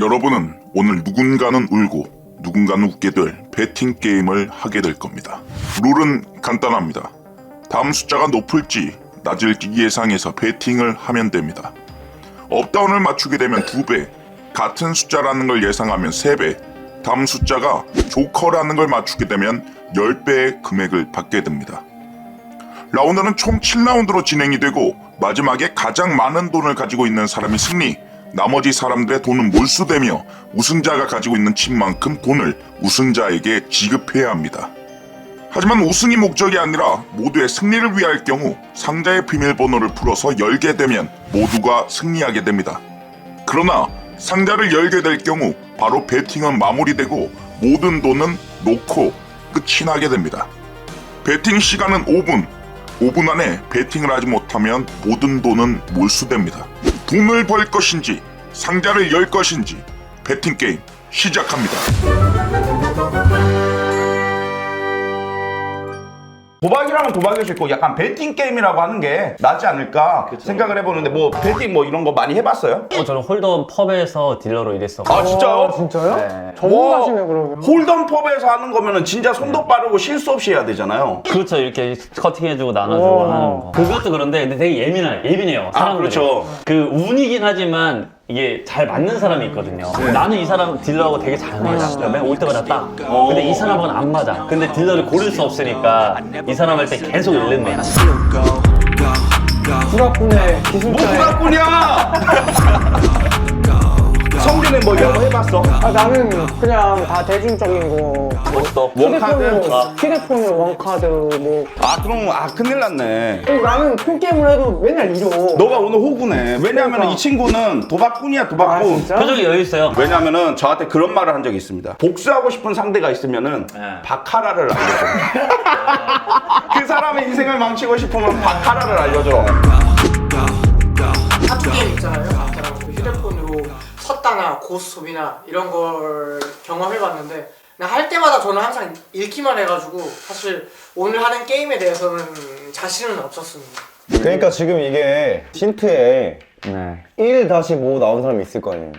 여러분은 오늘 누군가는 울고 누군가는 웃게 될 배팅 게임을 하게 될 겁니다. 룰은 간단합니다. 다음 숫자가 높을지 낮을지 예상해서 배팅을 하면 됩니다. 업다운을 맞추게 되면 2배, 같은 숫자라는 걸 예상하면 3배, 다음 숫자가 조커라는 걸 맞추게 되면 10배의 금액을 받게 됩니다. 라운드는 총 7라운드로 진행이 되고 마지막에 가장 많은 돈을 가지고 있는 사람이 승리, 나머지 사람들의 돈은 몰수되며 우승자가 가지고 있는 칩만큼 돈을 우승자에게 지급해야 합니다. 하지만 우승이 목적이 아니라 모두의 승리를 위할 경우 상자의 비밀번호를 풀어서 열게 되면 모두가 승리하게 됩니다. 그러나 상자를 열게 될 경우 바로 배팅은 마무리되고 모든 돈은 놓고 끝이 나게 됩니다. 배팅 시간은 5분. 5분 안에 배팅을 하지 못하면 모든 돈은 몰수됩니다. 돈을 벌 것인지 상자를 열 것인지 배팅 게임 시작합니다. 도박이라면 도박일 수 있고 약간 배팅 게임이라고 하는 게 낫지 않을까 생각을 해보는데 뭐 배팅 뭐 이런 거 많이 해봤어요? 저는 홀덤 펍에서 딜러로 일했어. 아 진짜요? 진짜요? 네. 전문가시네 그러면. 홀덤 펍에서 하는 거면은 진짜 손도 빠르고 실수 없이 해야 되잖아요. 그렇죠. 이렇게 커팅해주고 나눠주고 와. 하는 거. 그것도 그런데 근데 되게 예민해요. 아, 사람들이. 그렇죠. 그 운이긴 하지만 이게 잘 맞는 사람이 있거든요. 나는 이 사람 딜러하고 되게 잘 맞아. 맨 올 때마다 딱. 근데 이 사람하고는 안 맞아. 근데 딜러를 고를 수 없으니까 이 사람 할 때 계속 잃는 거야. 불합분의 뭐 기술자의. 부탁꾼이야! 성준이 뭐 이런 거 해봤어? 아 나는 그냥 다 대중적인 거. 뭐 원카드? 휴대폰으로 원카드 뭐. 아 그럼 큰일 났네. 나는 폰게임을 해도 맨날 잃어. 너가 오늘 호구네. 왜냐면은 그러니까. 이 친구는 도박꾼이야 아 도박꾼. 진짜? 표정이 여유 있어요. 왜냐면은 저한테 그런 말을 한 적이 있습니다. 복수하고 싶은 상대가 있으면은 네. 바카라를 알려줘. 그 사람의 인생을 망치고 싶으면 바카라를 알려줘. 하드 게임 있잖아요. 아까랑 그 휴대폰으로 섰다나 고스톱이나 이런 걸 경험해봤는데 그냥 할 때마다 저는 항상 읽기만 해가지고 사실 오늘 하는 게임에 대해서는 자신은 없었습니다. 그러니까 지금 이게 힌트에 네. 1-5 나온 사람이 있을 거 아니에요.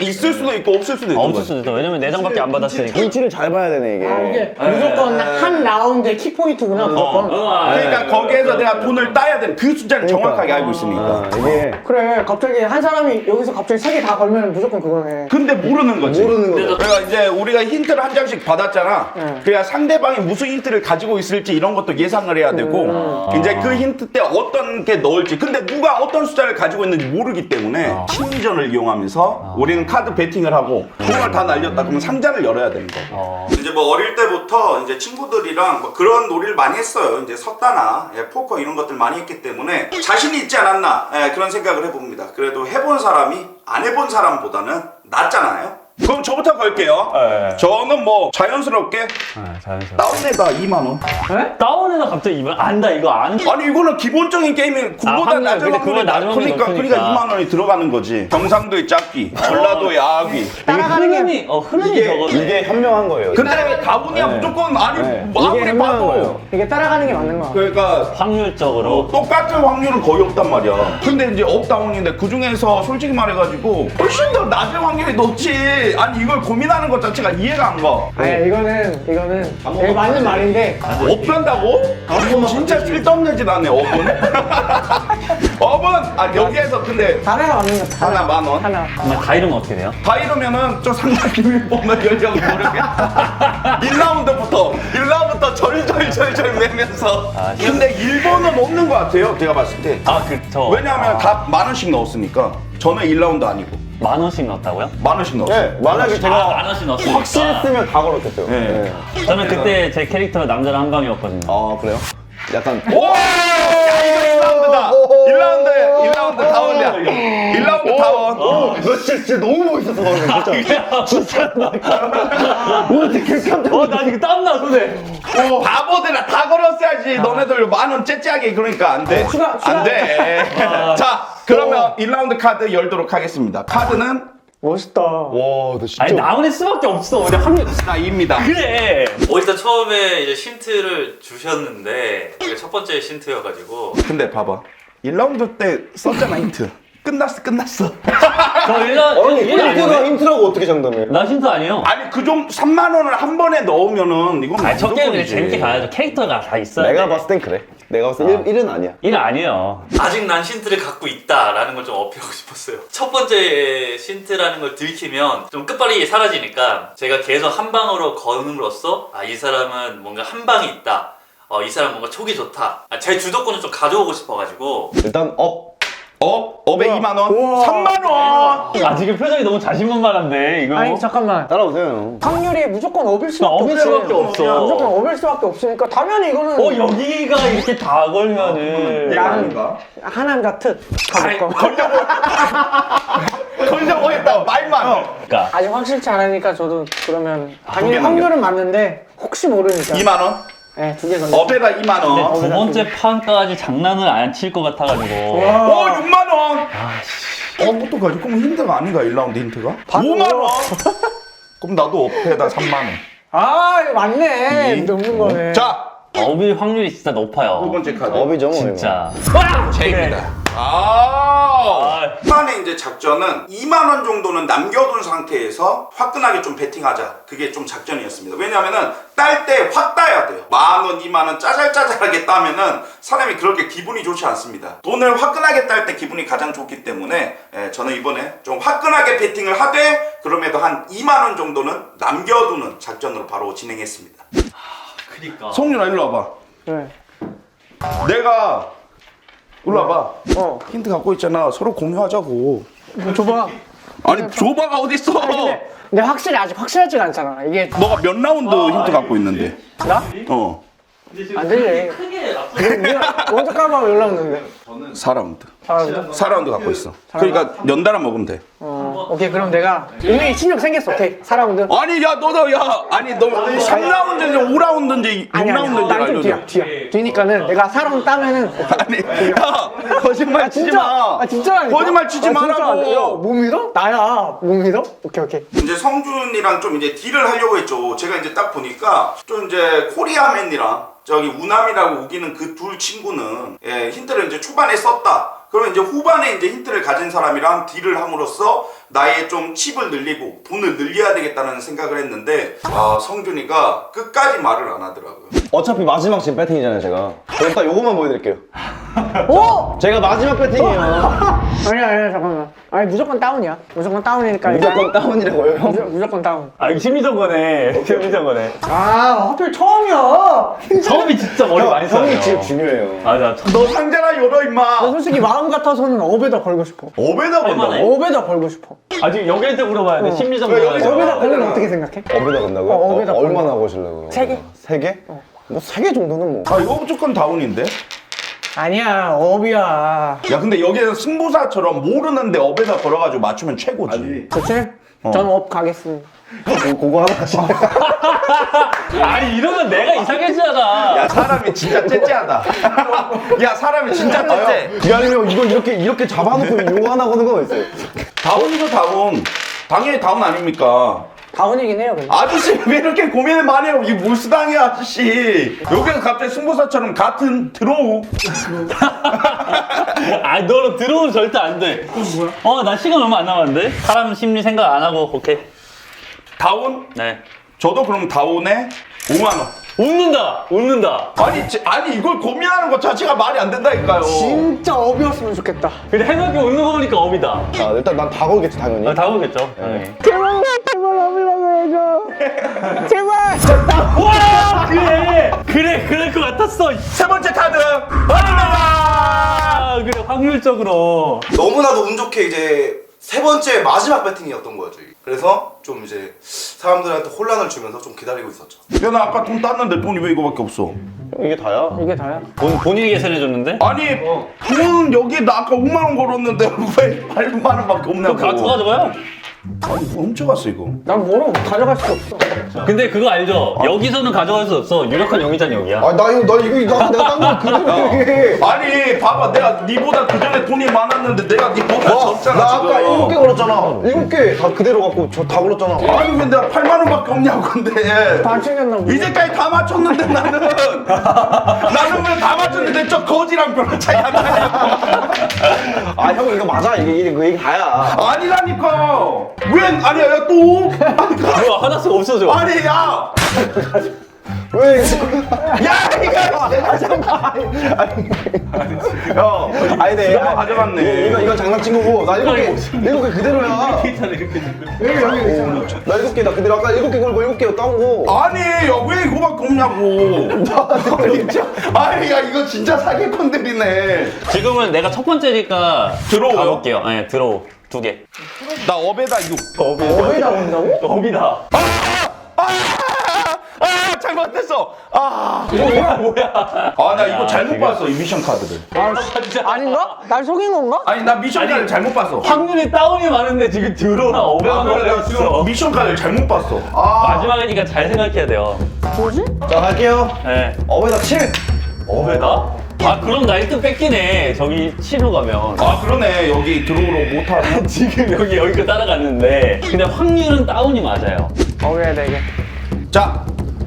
있을 수도 있고 없을 수도 있는 없을 거지. 수도 있어. 왜냐면 내장밖에 안 받았으니까. 위치를 잘 봐야 되네 이게. 이게 무조건 한 라운드의 키포인트구나 무조건. 그러니까 거기에서 내가 돈을 따야 되는 그 숫자를 정확하게 알고 있으니까. 아, 이게 그래 갑자기 한 사람이 여기서 갑자기 3개 다 걸면 무조건 그거네. 근데 모르는 거지. 모르는 거죠. 그러니까 이제 우리가 힌트를 한 장씩 받았잖아. 응. 그래야 상대방이 무슨 힌트를 가지고 있을지 이런 것도 예상을 해야 되고 이제 그 힌트 때 어떤 게 넣을지. 근데 누가 어떤 숫자를 가지고 있는지 모르기 때문에 심리전을 이용하면서 우리는 카드 배팅을 하고 돈을 다 날렸다 그러면 상자를 열어야 되는 거. 이제 뭐 어릴 때부터 이제 친구들이랑 뭐 그런 놀이를 많이 했어요. 이제 섰다나 포커 이런 것들 많이 했기 때문에 자신이 있지 않았나 그런 생각을 해봅니다. 그래도 해본 사람이 안 해본 사람보다는 낫잖아요. 그럼 저부터 걸게요. 저는 뭐 자연스럽게 자연스러워. 다운내가 2만 원. 다운해서 갑자기 이번 안다 이거 안. 아니 이거는 기본적인 게임이 그보다 확률, 낮은 근데 확률이 그거보다 낮은 확률이 그러니까 높으니까. 2만 원이 들어가는 거지. 경상도의 짝기, 전라도의 아귀. 따라가는 게 흐름이 흐름이 이게 저거. 이게 현명한 거예요. 근데 다운이야 무조건 아니 네. 뭐 아무리 이게 현명한 봐도 거예요. 이게 따라가는 게 맞는 거야. 그러니까 확률적으로. 똑같은 확률은 거의 없단 말이야. 근데 이제 업다운인데 그 중에서 솔직히 말해가지고 훨씬 더 낮은 확률이 높지. 아니 이걸 고민하는 것 자체가 이해가 안 가. 아니 이거는 되게 맞는 말인데 업한다고? 진짜 쓸데없는 짓 하네 업은. 업은 여기에서 근데 하나가 맞는 거야. 하나 만 원. 하나. 정말 다 이러면 어떻게 돼요? 다 이러면은 저 상대 비밀번호 열려고 모르게 1라운드부터 절절절절 매면서 근데 1번은 없는 것 같아요 제가 봤을 때. 왜냐하면 다 만 원씩 넣었으니까 저는 1라운드 아니고 10,000원씩 넣었다고요? 만 원씩 넣었어요. 네, 만약에 제가 10,000원씩 넣었으니까. 확실했으면 다 걸었겠어요. 네. 저는 그때 제 캐릭터가 남자랑 한 방이었거든요. 아 그래요? 약간 오! 야 이거 1라운드다. 1라운드 다 올려. 1라운드 다 원. 너 진짜 너무 멋있어서 그런 진짜. 진짜 오 되게 깜짝 나 지금 땀나 손에. 바보들아 다 걸었어야지. 너네들 만 원 째째하게 그러니까 안 돼. 추가. 안 돼. 자 그러면 1라운드 카드 열도록 하겠습니다. 카드는 멋있다. 와너 진짜 아니 나오는 수밖에 없어. 근데 확률. 나입니다. 그래. 일단 처음에 이제 힌트를 주셨는데 이게 첫 번째 힌트여가지고 근데 봐봐 1라운드 때 썼잖아 힌트. 끝났어. 저 1년 아니, 1년 아니에요? 힌트라고 어떻게 장담해? 나 힌트 아니에요. 아니 그 좀 3만 원을 한 번에 넣으면은 이건 아니 첫 게임은 그냥 무조건이지. 재밌게 가야죠. 캐릭터가 다 있어야 내가 돼. 봤을 땐 그래. 내가 봤을 때 1은 아니야. 1 아니에요. 아직 난 힌트를 갖고 있다라는 걸 좀 어필하고 싶었어요. 첫 번째 힌트라는 걸 들키면 좀 끝발이 사라지니까 제가 계속 한 방으로 거num으로써 이 사람은 뭔가 한 방이 있다. 이 사람 뭔가 촉이 좋다. 제 주도권을 좀 가져오고 싶어가지고 일단 업에 2만 원? 3만 원! 아 지금 표정이 너무 자신만만한데 이거. 아니 잠깐만. 따라오세요. 확률이 무조건 업일 수밖에 업일 없지. 수밖에 없어. 무조건 업일 수밖에 없으니까 당연히 이거는 여기가 이렇게 다 걸면은. 나는 하남자 특 가볼 거. 걸려고 했다 말만. 그러니까 아직 확실치 않으니까 저도 그러면 당연히 두개 남겨. 확률은 맞는데 혹시 모르니까. 2만 원? 네, 2개 던져. 업에다 2만 원. 두 번째 판까지 장난을 안 칠 것 같아가지고. 오 6만 원. 업부터 가지고 그럼 힌트가 아닌가 1라운드 힌트가? 5만 원. 그럼 나도 업에다 3만 원. 아, 이거 맞네. 넘는 거네. 자, 업일 확률이 진짜 높아요. 두 번째 카드. 업이죠 뭐. 진짜. 체입니다. 이번에 이제 작전은 2만 원 정도는 남겨둔 상태에서 화끈하게 좀 베팅하자. 그게 좀 작전이었습니다. 왜냐면은 딸 때 확 따야 돼요. 10,000원, 2만 원 짜잘짜잘하게 따면은 사람이 그렇게 기분이 좋지 않습니다. 돈을 화끈하게 딸 때 기분이 가장 좋기 때문에 저는 이번에 좀 화끈하게 베팅을 하되 그럼에도 한 2만 원 정도는 남겨두는 작전으로 바로 진행했습니다. 그니까 성윤아 일로 와봐. 네. 내가 일로 와봐. 어. 힌트 갖고 있잖아. 서로 공유하자고. 뭐 줘봐. 아니 조바가 어딨어? 근데 확실히 아직 확실하지가 않잖아. 이게 너가 몇 라운드 힌트 갖고 있는데? 나? 어. 안 들려. 크게 아프게 네가 먼저 까봐 연락했는데. 4라운드. 잘하는데? 4라운드 갖고 있어. 그러니까 연달아 먹으면 돼. 오케이, 그럼 내가 이미 실력 생겼어. 오케이, 4라운드. 아니 야 너도 야 아니 너 3라운드인지 5라운드인지 아니, 6라운드인지 난좀 알려줘. 뒤야. 뒤니까는 내가 4라운드 따면은. 아니 야 거짓말 치지 마. 진짜라니까? 거짓말 치지 말라고. 야, 못 믿어? 나야. 못 믿어? 오케이. 이제 성준이랑 좀 이제 딜을 하려고 했죠. 제가 이제 딱 보니까 좀 이제 코리아맨이랑 저기 우남이라고 우기는 그 둘 친구는 힌트를 이제 초반에 썼다. 그러면 이제 후반에 이제 힌트를 가진 사람이랑 딜을 함으로써 나의 좀 칩을 늘리고 돈을 늘려야 되겠다는 생각을 했는데 성준이가 끝까지 말을 안 하더라고요. 어차피 마지막 지금 배팅이잖아요 제가. 그럼 딱 요것만 보여드릴게요. 오! 제가 마지막 배팅이에요. 아니야, 잠깐만. 아니, 무조건 다운이야. 무조건 다운이니까. 무조건 다운이라고요 형? 무조건 다운. 아 이거 심리전거네. 심리전거네. 아, 하필 처음이야. 처음이 진짜 머리 많이 써요. 형이 제일 중요해요. 맞아. 너 상자나 열어 임마. 나 솔직히 마음 같아서는 업에다 걸고 싶어. 업에다 건다고? 업에다 걸고 싶어. 아직 여기한테 물어봐야 돼. 심리전 물어봐야 돼. 업에다 걸면 어떻게 생각해? 업에다 건다고요? 업에다 얼마나 거실라고요? 3개? 3개? 뭐 3개 정도는 뭐. 아 이거 무조건 다운인데? 아니야, 업이야. 야 근데 여기에서 승부사처럼 모르는데 업에다 걸어가지고 맞추면 최고지. 그치? 저는 업 가겠습니다. 그거 하나 하시네. 아니 이러면 내가 이상해지잖아. 야 사람이 진짜 째째하다. 야 사람이 진짜 째째. 미안해요 형 이거 이렇게 잡아놓고 이거 하나 거는 건 있어요. 다운이죠 다운. 당연히 다운 아닙니까? 다운이긴 해요, 근데. 아저씨 왜 이렇게 고민을 많이 해요? 이게 몰수당이야 아저씨. 여기서 갑자기 승부사처럼 같은 드로우. 아 너는 들어오면 절대 안 돼. 그건 뭐야? 나 시간 얼마 안 남았는데? 사람 심리 생각 안 하고 오케이. 다운? 네. 저도 그럼 다운에 5만 원. 웃는다. 아니 이걸 고민하는 것 자체가 말이 안 된다니까요. 진짜 업이었으면 좋겠다. 근데 해맑게 웃는 거 보니까 업이다. 자 일단 난 다 걸겠지 당연히. 다 보겠죠. 당연히. 제발 업이라고 해줘. 제발! 와 그래 그럴 것 같았어. 세 번째 카드. 그래 확률적으로. 너무나도 운 좋게 이제 세 번째 마지막 배팅이었던 거죠. 그래서 좀 이제 사람들한테 혼란을 주면서 좀 기다리고 있었죠. 야 나 아까 돈 땄는데 돈이 왜 이거밖에 없어? 이게 다야? 이게 다야? 본인이 계산해줬는데? 아니 돈 여기 나 아까 5만 원 걸었는데 왜 8만 원밖에 없냐고. 그거 가져가요. 아니 훔쳐갔어 이거. 난 뭐로 가져갈 수 없어. 근데 그거 알죠? 여기서는 가져갈 수 없어. 유력한 용의자는 여기야. 아, 나 이거 내가 딴거 그대로 얘기해. 아니 봐봐 내가 니보다 그 전에 돈이 많았는데 내가 니보다 졌잖아 나 지금. 아까 7개 걸었잖아. 7개 다 그대로 갖고 저 다 걸었잖아. 아니 왜 내가 8만 원밖에 없냐고 근데. 다 챙겼나 보네. 이제까지 다 맞췄는데 나는 왜 다 맞췄는데 저 거지랑 별로 차이 안 나냐고. 아, 형 이거 맞아. 이게 그 얘기 다야. 아니라니까. 왜 아니야 야 또. 뭐야, 하나씩 없어져. 아니 야. 왜? 야 이거. 잠깐. 형. 아니, 네. 이거 가져갔네. 이건 장난친 거고. 나 7개 그대로야. 나 7개 나 그대로 아까 7개 걸고 7개 따고. 아니 왜 이거밖에 없냐고. 진짜. 아니 야 이거 진짜 사기꾼들이네. 지금은 내가 첫 번째니까 들어오요? 가볼게요. 네, 들어오. 2개. 나 업에다 6. 어디다 본다고? 업이다. 잘못했어. 아 뭐야? 아 나 이거 잘못 봤어 이 미션 카드를. 아닌가? 날 속인 건가? 아니 나 미션 카드 잘못 봤어. 확률이 다운이 많은데 지금 들어오나 업에만 걸렸어. 미션 카드 잘못 봤어. 아 마지막이니까 잘 생각해야 돼요. 뭐지? 자, 갈게요. 네. 업에다 7. 업에다? 아, 그럼 나 1등 뺏기네. 저기 치러 가면. 아 그러네 여기 들어오러 못하네. 지금 여기 따라갔는데. 근데 확률은 다운이 맞아요. 어왜 4개. 자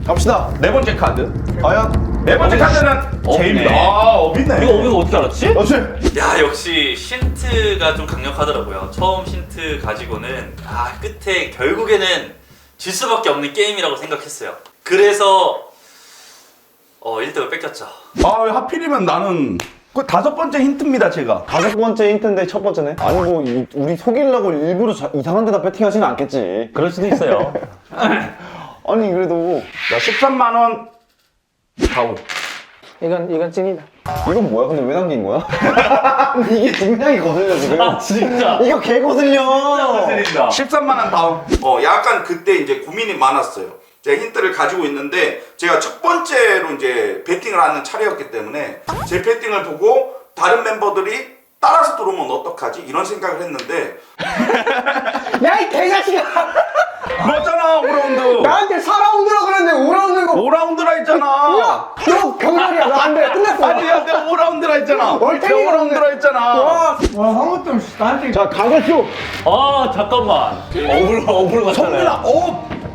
갑시다. 네 번째 카드. 과연? 네 번째 카드는 제입니다. 아 업이네. 이거 업이가 어떻게 알았지? 어치? 야 역시 힌트가 좀 강력하더라고요. 처음 힌트 가지고는 끝에 결국에는 질 수밖에 없는 게임이라고 생각했어요. 그래서 1등을 뺏겼죠. 아 왜 하필이면 나는 그 5번째 힌트입니다 제가. 5번째 힌트인데 첫 번째네? 아니 뭐 우리 속이려고 일부러 이상한 데다 배팅하지는 않겠지. 그럴 수도 있어요. 아니 그래도 자 13만 원. 가오. 이건 찐이다. 이건 뭐야? 근데 왜 남긴 거야? 이게 굉장히 거슬려 지금. 아, 진짜. 이거 개 거슬려. 13만 원 다운. 약간 그때 이제 고민이 많았어요. 제가 힌트를 가지고 있는데 제가 첫 번째로 이제 배팅을 하는 차례였기 때문에 제 배팅을 보고 다른 멤버들이 따라서 들어오면 어떡하지? 이런 생각을 했는데 야 이 개자식아! 그렇잖아 5라운드. 나한테 4라운드라 그랬는데 5라운드고. 5라운드라 했잖아. 너 병렬이야. 너 안 돼. 끝났어. 아니 야 내가 5라운드라 했잖아. 얼탱이 5라운드라 했잖아. 와 아무것도 없이 나한테. 자 가겠죠. 아, 잠깐만. 업으로 갔잖아요. 성민아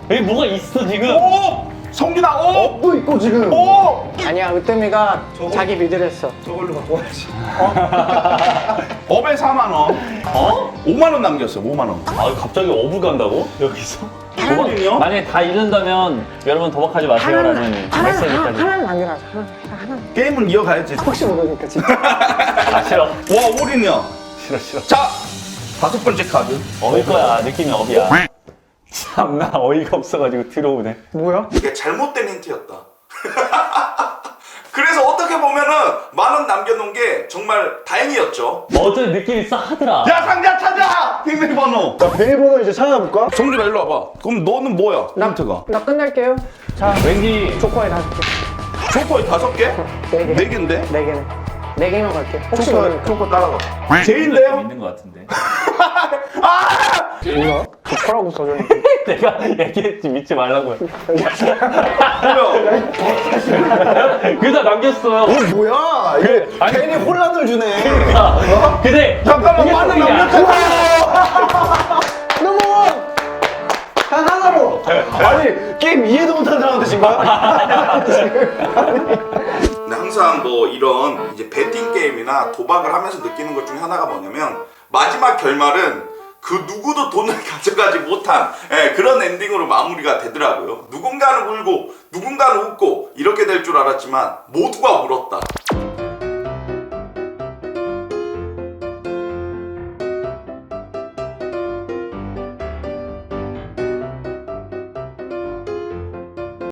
여기 뭐가 있어, 지금? 오! 성민아 오! 또 있고 지금. 오! 아니야 으뜸이가 자기 믿으랬어. 저걸로 갖고 와야지. 업에 4만 원. 5만 원 남겼어. 5만 원. 아, 갑자기 업을 간다고? 여기서? 하나는요? 만약에 다 잃는다면 여러분 도박하지 마세요라는 메시지까지. 하나는 남겨놔. 하나. 게임은 이어가야지. 혹시 모르니까 진짜. 아, 싫어. 와 올인이야. 싫어. 자 5번째 카드. 업일 거야. 느낌이 업이야. 참나 어이가 없어가지고 들어오네. 뭐야? 이게 잘못된 힌트였다. 그래서 어떻게 보면은 10,000원 남겨놓은 게 정말 다행이었죠. 어쩐 느낌이 싸하더라. 야 상자 찾아! 비밀번호. 자 비밀번호 이제 찾아볼까? 성준아 일로 와봐. 그럼 너는 뭐야? 힌트가. 나 끝낼게요. 자 왠지 조커에 5개. 초코에 5개? 4개. 4개인데? 4개네. 4개만 갈게. 혹시 모르니까. 초코 따라가. 제인데요? 있는 것 같은데. 뭐야? 조커라고 써줘있는데. 내가 얘기했지 믿지 말라고요. 뭐야? 그래서 남겼어요. 뭐야? 이게 괜히 혼란을 주네. 근데 잠깐만 10,000원 남겼잖아. 넘어원. 단 하나로. 아니 게임 이해도 못하는 사람한테 진 거야? 근데 항상 뭐 이런 이제 배팅 게임이나 도박을 하면서 느끼는 것 중에 하나가 뭐냐면 마지막 결말은 그 누구도 돈을 가져가지 못한 그런 엔딩으로 마무리가 되더라고요. 누군가는 울고 누군가는 웃고 이렇게 될 줄 알았지만 모두가 울었다.